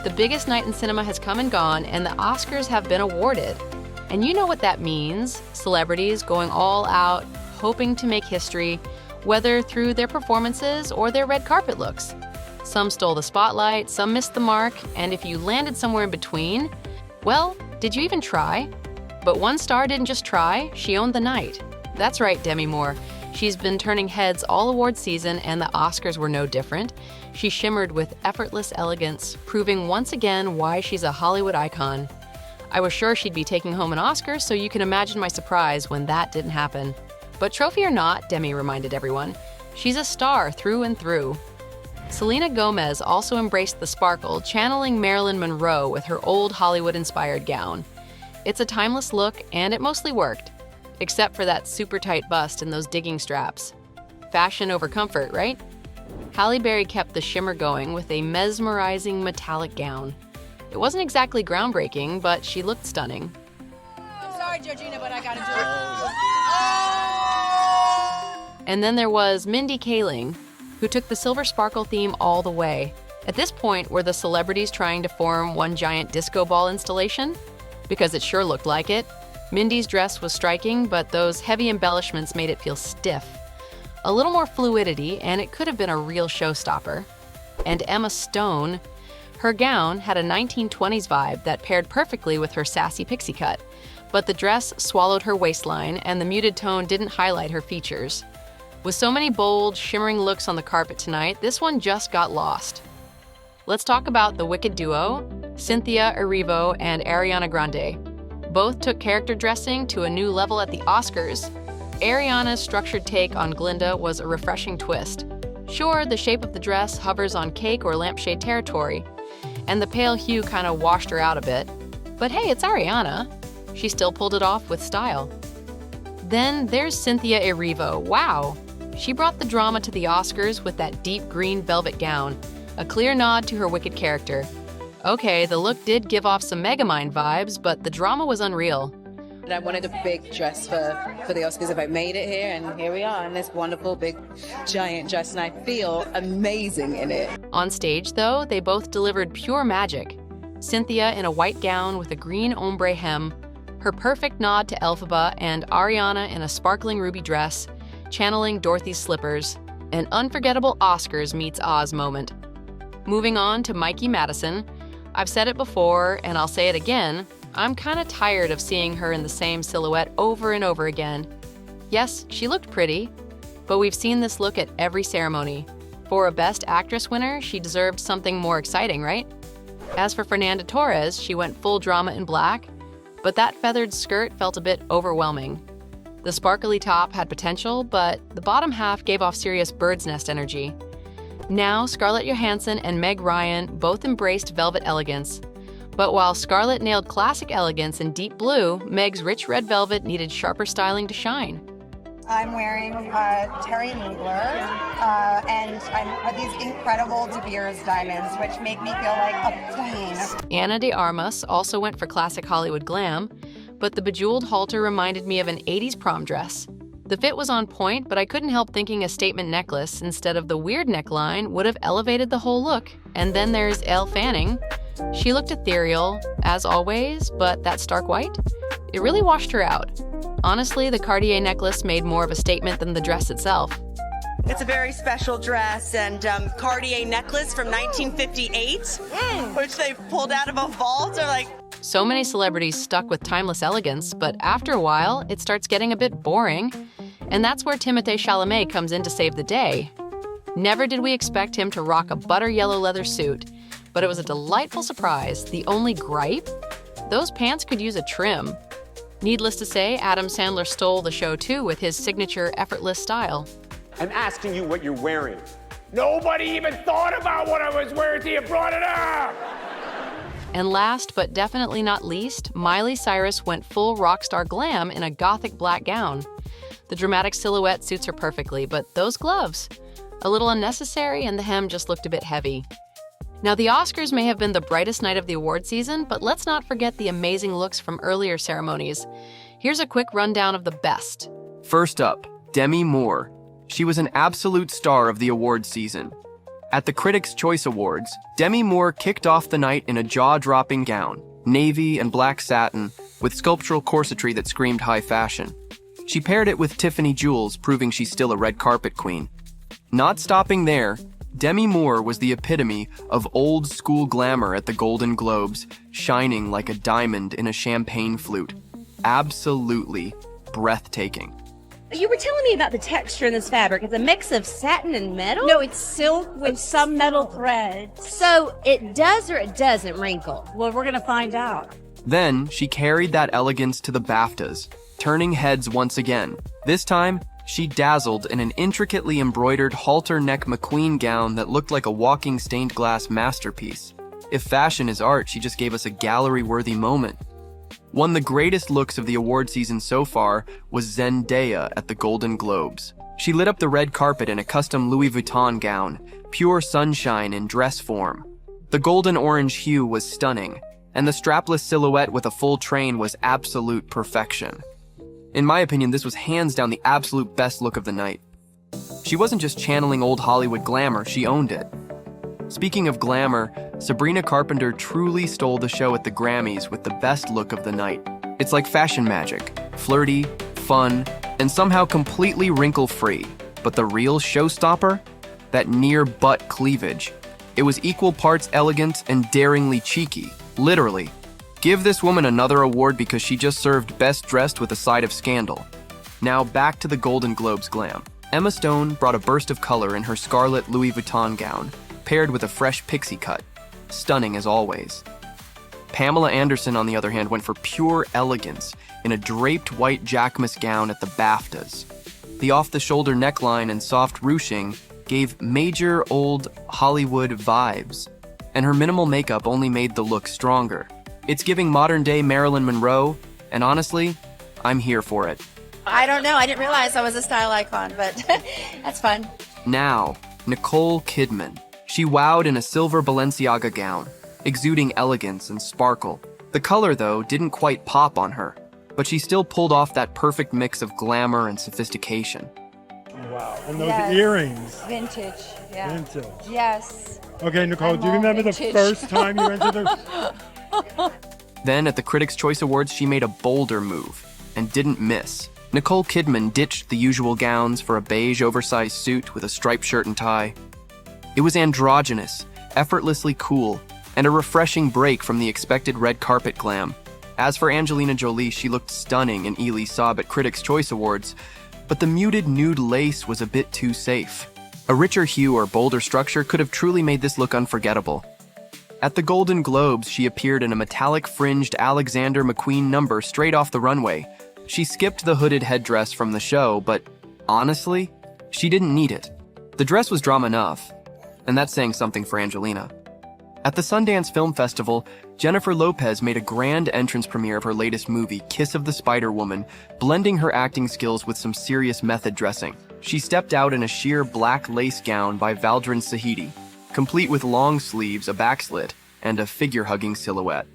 The biggest night in cinema has come and gone, and the Oscars have been awarded. And you know what that means. Celebrities going all out, hoping to make history, whether through their performances or their red carpet looks. Some stole the spotlight, some missed the mark, and if you landed somewhere in between, well, did you even try? But one star didn't just try, she owned the night. That's right, Demi Moore. She's been turning heads all award season, and the Oscars were no different. She shimmered with effortless elegance, proving once again why she's a Hollywood icon. I was sure she'd be taking home an Oscar, so you can imagine my surprise when that didn't happen. But trophy or not, Demi reminded everyone, she's a star through and through. Selena Gomez also embraced the sparkle, channeling Marilyn Monroe with her old Hollywood-inspired gown. It's a timeless look, and it mostly worked, except for that super tight bust and those digging straps. Fashion over comfort, right? Halle Berry kept the shimmer going with a mesmerizing metallic gown. It wasn't exactly groundbreaking, but she looked stunning. I'm sorry, Georgina, but I gotta do it. And then there was Mindy Kaling, who took the silver sparkle theme all the way. At this point, were the celebrities trying to form one giant disco ball installation? Because it sure looked like it. Mindy's dress was striking, but those heavy embellishments made it feel stiff. A little more fluidity, and it could have been a real showstopper. And Emma Stone, her gown had a 1920s vibe that paired perfectly with her sassy pixie cut, but the dress swallowed her waistline, and the muted tone didn't highlight her features. With so many bold, shimmering looks on the carpet tonight, this one just got lost. Let's talk about the Wicked duo, Cynthia Erivo and Ariana Grande. Both took character dressing to a new level at the Oscars. Ariana's structured take on Glinda was a refreshing twist. Sure, the shape of the dress hovers on cake or lampshade territory, and the pale hue kind of washed her out a bit. But hey, it's Ariana. She still pulled it off with style. Then there's Cynthia Erivo. Wow! She brought the drama to the Oscars with that deep green velvet gown, a clear nod to her Wicked character. Okay, the look did give off some Megamind vibes, but the drama was unreal. I wanted a big dress for the Oscars if I made it here, and here we are in this wonderful big giant dress, and I feel amazing in it. On stage, though, they both delivered pure magic. Cynthia in a white gown with a green ombre hem, her perfect nod to Elphaba, and Ariana in a sparkling ruby dress, channeling Dorothy's slippers. An unforgettable Oscars meets Oz moment. Moving on to Mikey Madison. I've said it before, and I'll say it again, I'm kinda tired of seeing her in the same silhouette over and over again. Yes, she looked pretty, but we've seen this look at every ceremony. For a Best Actress winner, she deserved something more exciting, right? As for Fernanda Torres, she went full drama in black, but that feathered skirt felt a bit overwhelming. The sparkly top had potential, but the bottom half gave off serious bird's nest energy. Now, Scarlett Johansson and Meg Ryan both embraced velvet elegance. But while Scarlett nailed classic elegance in deep blue, Meg's rich red velvet needed sharper styling to shine. I'm wearing Terry Mugler, and I have these incredible De Beers diamonds, which make me feel like a queen. Ana de Armas also went for classic Hollywood glam, but the bejeweled halter reminded me of an 80s prom dress. The fit was on point, but I couldn't help thinking a statement necklace instead of the weird neckline would have elevated the whole look. And then there's Elle Fanning. She looked ethereal, as always, but that stark white? It really washed her out. Honestly, the Cartier necklace made more of a statement than the dress itself. It's a very special dress and Cartier necklace from 1958, which they pulled out of a vault. Or like, so many celebrities stuck with timeless elegance, but after a while, it starts getting a bit boring. And that's where Timothée Chalamet comes in to save the day. Never did we expect him to rock a butter yellow leather suit, but it was a delightful surprise. The only gripe? Those pants could use a trim. Needless to say, Adam Sandler stole the show too with his signature effortless style. I'm asking you what you're wearing. Nobody even thought about what I was wearing till you brought it up! And last but definitely not least, Miley Cyrus went full rock star glam in a gothic black gown. The dramatic silhouette suits her perfectly, but those gloves, a little unnecessary, and the hem just looked a bit heavy. Now, the Oscars may have been the brightest night of the award season, but let's not forget the amazing looks from earlier ceremonies. Here's a quick rundown of the best. First up, Demi Moore. She was an absolute star of the award season. At the Critics' Choice Awards, Demi Moore kicked off the night in a jaw-dropping gown, navy and black satin, with sculptural corsetry that screamed high fashion. She paired it with Tiffany jewels, proving she's still a red carpet queen. Not stopping there, Demi Moore was the epitome of old-school glamour at the Golden Globes, shining like a diamond in a champagne flute. Absolutely breathtaking. You were telling me about the texture in this fabric. It's a mix of satin and metal? No, it's silk with some metal threads. So it does or it doesn't wrinkle? Well, we're gonna find out. Then, she carried that elegance to the BAFTAs, turning heads once again. This time, she dazzled in an intricately embroidered halter-neck McQueen gown that looked like a walking stained glass masterpiece. If fashion is art, she just gave us a gallery-worthy moment. One of the greatest looks of the award season so far was Zendaya at the Golden Globes. She lit up the red carpet in a custom Louis Vuitton gown, pure sunshine in dress form. The golden orange hue was stunning, and the strapless silhouette with a full train was absolute perfection. In my opinion, this was hands down the absolute best look of the night. She wasn't just channeling old Hollywood glamour, she owned it. Speaking of glamour, Sabrina Carpenter truly stole the show at the Grammys with the best look of the night. It's like fashion magic, flirty, fun, and somehow completely wrinkle-free. But the real showstopper? That near-butt cleavage. It was equal parts elegant and daringly cheeky, literally. Give this woman another award because she just served Best Dressed with a side of scandal. Now back to the Golden Globes glam. Emma Stone brought a burst of color in her scarlet Louis Vuitton gown, paired with a fresh pixie cut. Stunning as always. Pamela Anderson, on the other hand, went for pure elegance in a draped white Jacquemus gown at the BAFTAs. The off-the-shoulder neckline and soft ruching gave major old Hollywood vibes, and her minimal makeup only made the look stronger. It's giving modern-day Marilyn Monroe, and honestly, I'm here for it. I don't know. I didn't realize I was a style icon, but that's fun. Now, Nicole Kidman. She wowed in a silver Balenciaga gown, exuding elegance and sparkle. The color, though, didn't quite pop on her, but she still pulled off that perfect mix of glamour and sophistication. Wow, and those earrings. Vintage, yeah. Vintage. Yes. Okay, Nicole, do you remember the first time you entered the... Then, at the Critics' Choice Awards, she made a bolder move, and didn't miss. Nicole Kidman ditched the usual gowns for a beige oversized suit with a striped shirt and tie. It was androgynous, effortlessly cool, and a refreshing break from the expected red carpet glam. As for Angelina Jolie, she looked stunning in Elie Saab at Critics' Choice Awards, but the muted nude lace was a bit too safe. A richer hue or bolder structure could have truly made this look unforgettable. At the Golden Globes, she appeared in a metallic fringed Alexander McQueen number straight off the runway. She skipped the hooded headdress from the show, but honestly, she didn't need it. The dress was drama enough, and that's saying something for Angelina. At the Sundance Film Festival, Jennifer Lopez made a grand entrance premiere of her latest movie, Kiss of the Spider-Woman, blending her acting skills with some serious method dressing. She stepped out in a sheer black lace gown by Valdrin Sahidi, complete with long sleeves, a backslit, and a figure-hugging silhouette.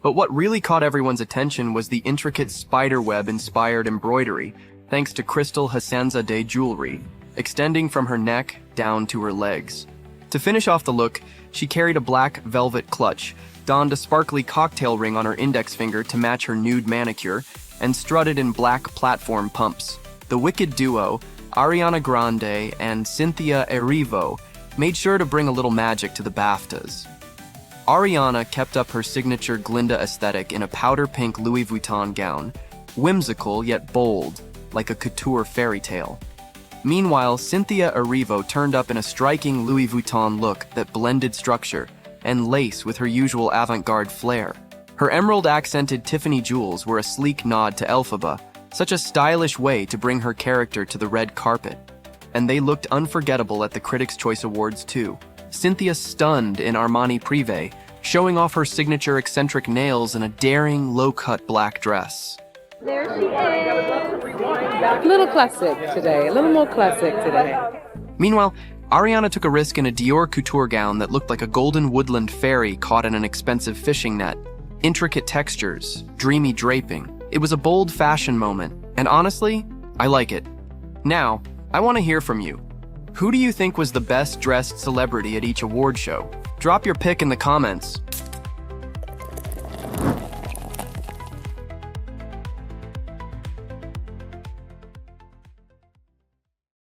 But what really caught everyone's attention was the intricate spiderweb-inspired embroidery, thanks to Crystal Hassanzadeh jewelry, extending from her neck down to her legs. To finish off the look, she carried a black velvet clutch, donned a sparkly cocktail ring on her index finger to match her nude manicure, and strutted in black platform pumps. The wicked duo, Ariana Grande and Cynthia Erivo, made sure to bring a little magic to the BAFTAs. Ariana kept up her signature Glinda aesthetic in a powder pink Louis Vuitton gown, whimsical yet bold, like a couture fairy tale. Meanwhile, Cynthia Erivo turned up in a striking Louis Vuitton look that blended structure and lace with her usual avant-garde flair. Her emerald-accented Tiffany jewels were a sleek nod to Elphaba, such a stylish way to bring her character to the red carpet. And they looked unforgettable at the Critics' Choice Awards too. Cynthia stunned in Armani Privé, showing off her signature eccentric nails in a daring, low-cut black dress. There she is. A little classic today, a little more classic today. Meanwhile, Ariana took a risk in a Dior couture gown that looked like a golden woodland fairy caught in an expensive fishing net. Intricate textures, dreamy draping. It was a bold fashion moment, and honestly, I like it. Now, I want to hear from you. Who do you think was the best dressed celebrity at each award show? Drop your pick in the comments.